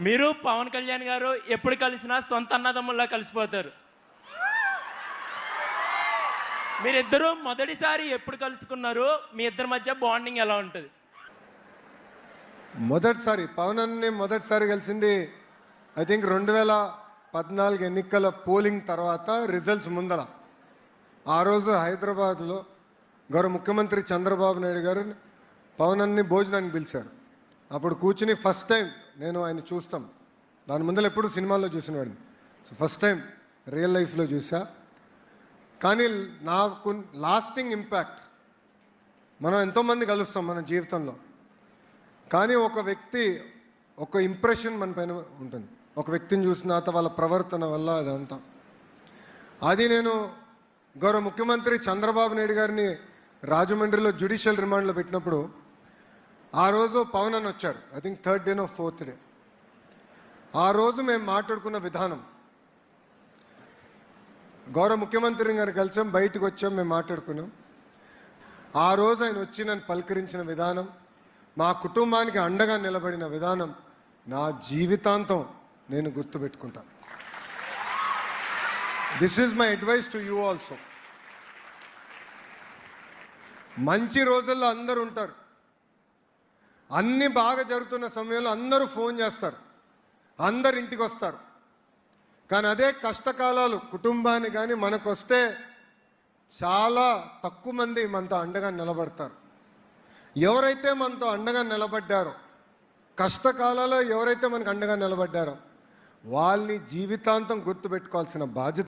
మీరు పవన్ కళ్యాణ్ గారు ఎప్పుడు కలిసినా సొంత అన్నదమ్ముల్లా కలిసిపోతారు. మీరిద్దరూ మొదటిసారి ఎప్పుడు కలుసుకున్నారు? మీ ఇద్దరి మధ్య బాండింగ్ ఎలా ఉంటుంది? మొదటిసారి పవన్ అన్ని మొదటిసారి కలిసింది ఐ థింక్ 2014 ఎన్నికల పోలింగ్ తర్వాత రిజల్ట్స్ ముందల. ఆ రోజు హైదరాబాద్లో గౌరవ ముఖ్యమంత్రి చంద్రబాబు నాయుడు గారు పవన్ అన్ని భోజనానికి పిలిచారు. అప్పుడు కూర్చుని ఫస్ట్ టైం నేను ఆయన చూస్తాం, దాని ముందర ఎప్పుడు సినిమాల్లో చూసినవాడిని. సో ఫస్ట్ టైం రియల్ లైఫ్లో చూసా. కానీ నాకు లాస్టింగ్ ఇంపాక్ట్, మనం ఎంతోమంది కలుస్తాం మన జీవితంలో, కానీ ఒక వ్యక్తి ఒక ఇంప్రెషన్ మన పైన ఉంటుంది. ఒక వ్యక్తిని చూసిన తర్వాత వాళ్ళ ప్రవర్తన వల్ల అదంతా. అది నేను గౌరవ ముఖ్యమంత్రి చంద్రబాబు నాయుడు గారిని రాజమండ్రిలో జ్యుడిషియల్ రిమాండ్లో పెట్టినప్పుడు ఆ రోజు పవన్ అని వచ్చారు. I think 3rd day no 4th day. ఆ రోజు మేము మాట్లాడుకున్న విధానం, గౌరవ ముఖ్యమంత్రి గారు కలిసాం, బయటకు వచ్చాం, మేము మాట్లాడుకున్నాం. ఆ రోజు ఆయన వచ్చి నన్ను పలకరించిన విధానం, మా కుటుంబానికి అండగా నిలబడిన విధానం నా జీవితాంతం నేను గుర్తుపెట్టుకుంటా. This is my advice to you also. మంచి రోజుల్లో అందరూ ఉంటారు, అన్నీ బాగా జరుగుతున్న సమయంలో అందరూ ఫోన్ చేస్తారు, అందరు ఇంటికి వస్తారు. కానీ అదే కష్టకాలాలు కుటుంబాన్ని కానీ మనకు వస్తే చాలా తక్కువ మంది మనతో అండగా నిలబడతారు. ఎవరైతే మనతో అండగా నిలబడ్డారో, కష్టకాలాల్లో ఎవరైతే మనకు అండగా నిలబడ్డారో వాళ్ళని జీవితాంతం గుర్తుపెట్టుకోవాల్సిన బాధ్యత